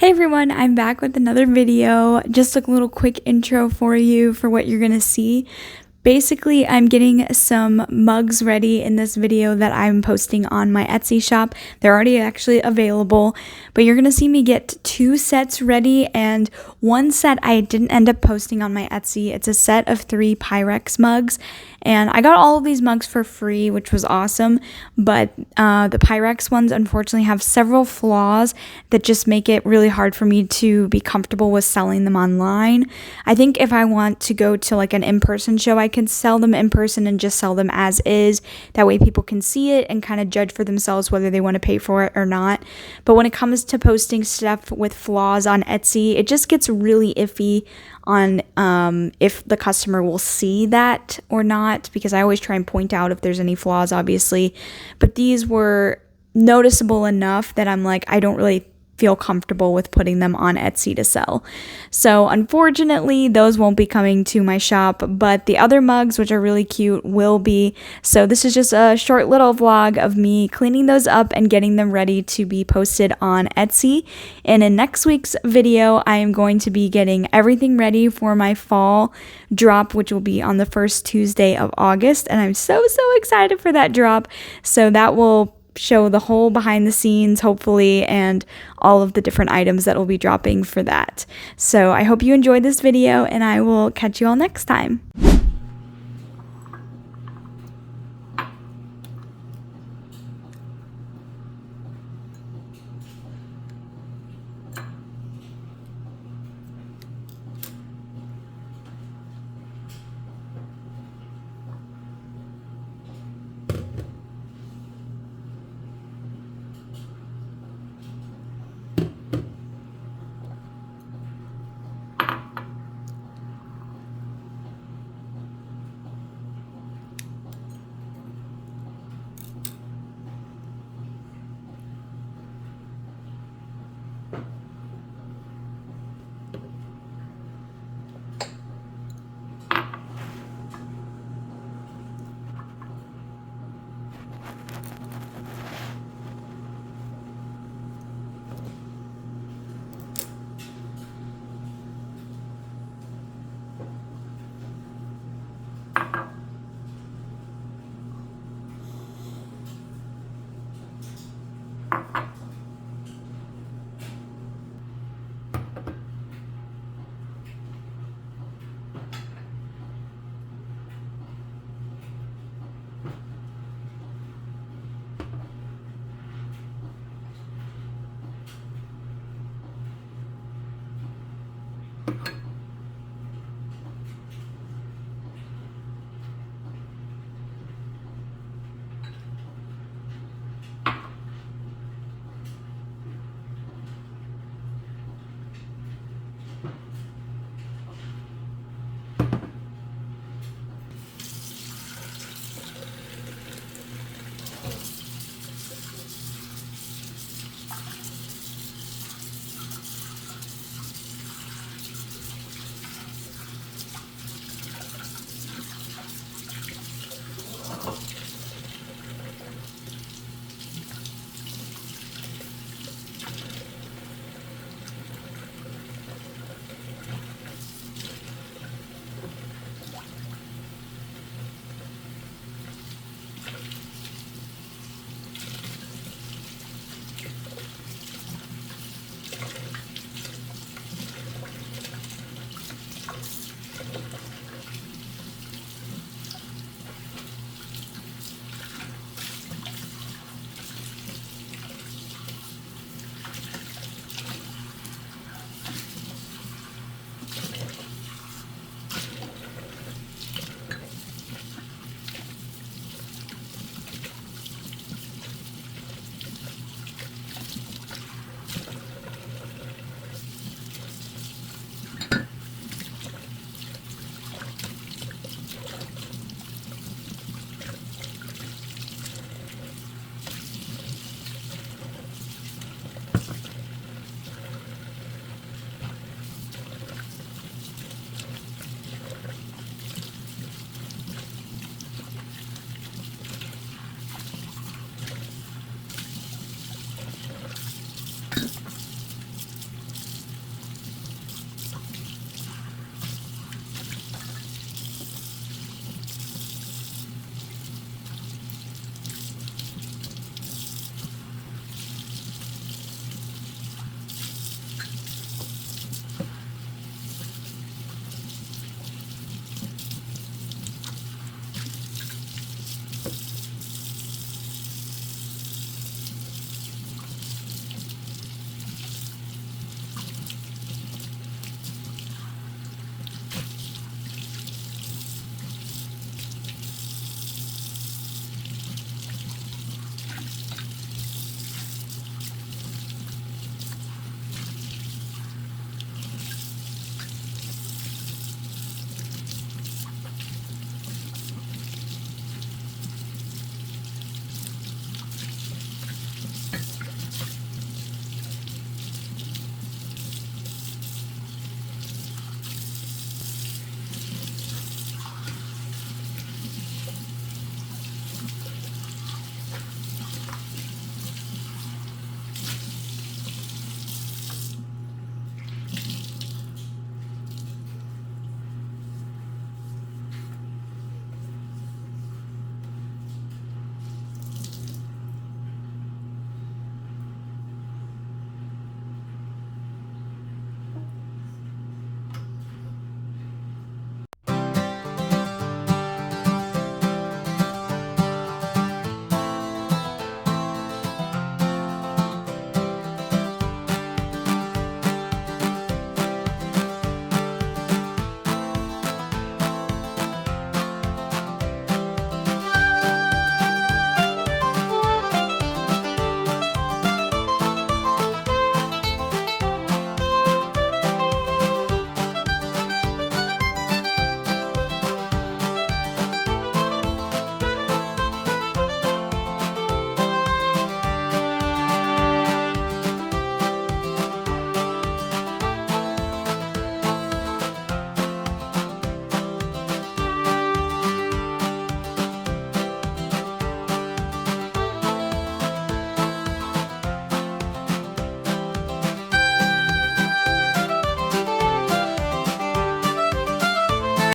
Hey everyone, I'm back with another video. Just a little quick intro for you for what you're gonna see. Basically, I'm getting some mugs ready in this video that I'm posting on my Etsy shop. They're already actually available, but you're gonna see me get 2 sets ready, and one set I didn't end up posting on my Etsy. It's a set of 3 Pyrex mugs, and I got all of these mugs for free, which was awesome, but the Pyrex ones unfortunately have several flaws that just make it really hard for me to be comfortable with selling them online. I think if I want to go to like an in-person show, I can sell them in person and just sell them as is. That way people can see it and kind of judge for themselves whether they want to pay for it or not. But when it comes to posting stuff with flaws on Etsy, it just gets really iffy on if the customer will see that or not, because I always try and point out if there's any flaws, obviously. But these were noticeable enough that I'm like, I don't really feel comfortable with putting them on Etsy to sell. So unfortunately, those won't be coming to my shop, but the other mugs, which are really cute, will be. So this is just a short little vlog of me cleaning those up and getting them ready to be posted on Etsy. And in next week's video, I am going to be getting everything ready for my fall drop, which will be on the first Tuesday of August. And I'm so excited for that drop. So that will show the whole behind the scenes, hopefully, and all of the different items that will be dropping for that. So I hope you enjoyed this video, and I will catch you all next time.